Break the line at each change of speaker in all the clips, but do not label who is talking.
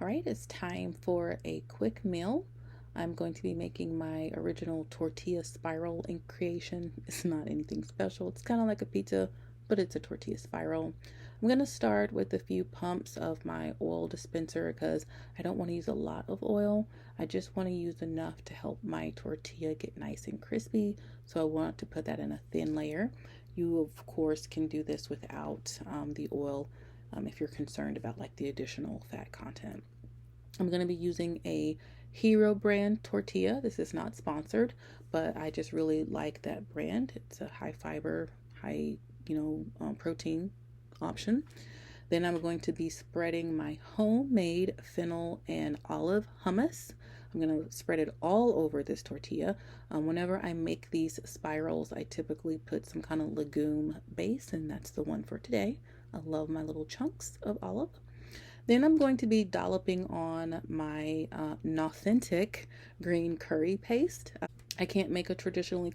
All right, it's time for a quick meal. I'm going to be making my original tortilla spiral in creation. It's not anything special. It's kind of like a pizza, but it's a tortilla spiral. I'm going to start with a few pumps of my oil dispenser because I don't want to use a lot of oil. I just want to use enough to help my tortilla get nice and crispy. So I want to put that in a thin layer. You, of course, can do this without the oil if you're concerned about like the additional fat content. I'm going to be using a Hero brand tortilla. This is not sponsored, but I just really like that brand. It's a high fiber, high, protein option. Then I'm going to be spreading my homemade fennel and olive hummus. I'm going to spread it all over this tortilla. Whenever I make these spirals, I typically put some kind of legume base, and that's the one for today. I love my little chunks of olive. Then I'm going to be dolloping on my Knauthentic green curry paste. I can't make a culturally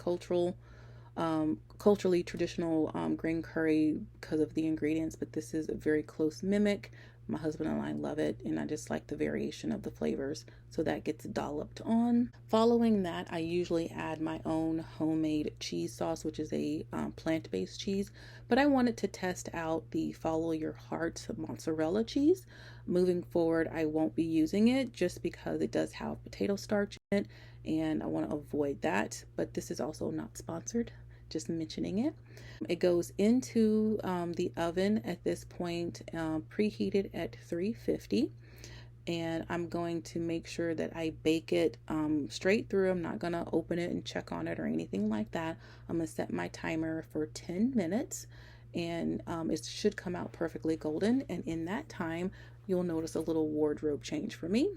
traditional green curry because of the ingredients, but this is a very close mimic. My husband and I love it, and I just like the variation of the flavors, so that gets dolloped on. Following that, I usually add my own homemade cheese sauce, which is a plant-based cheese, but I wanted to test out the Follow Your Heart mozzarella cheese. Moving forward, I won't be using it just because it does have potato starch in it, and I want to avoid that, but this is also not sponsored, just mentioning it. It goes into the oven at this point, preheated at 350, and I'm going to make sure that I bake it straight through. I'm not going to open it and check on it or anything like that. I'm going to set my timer for 10 minutes, and it should come out perfectly golden, and in that time you'll notice a little wardrobe change for me.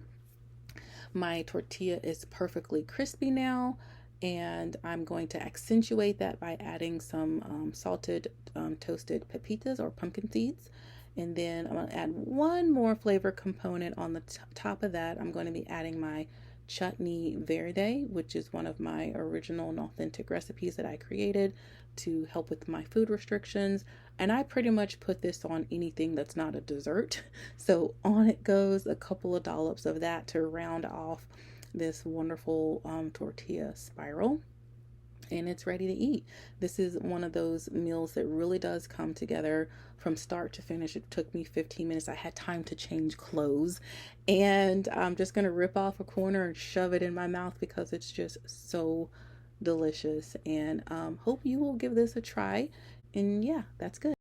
My tortilla is perfectly crispy now, and I'm going to accentuate that by adding some salted toasted pepitas or pumpkin seeds. And then I'm going to add one more flavor component on the top of that. I'm going to be adding my chutney verde, which is one of my original and authentic recipes that I created to help with my food restrictions. And I pretty much put this on anything that's not a dessert. So on it goes, a couple of dollops of that to round off this wonderful tortilla spiral, and it's ready to eat. This is one of those meals that really does come together from start to finish. It took me 15 minutes. I had time to change clothes, and I'm just gonna rip off a corner and shove it in my mouth because it's just so delicious. And hope you will give this a try. And yeah, that's good.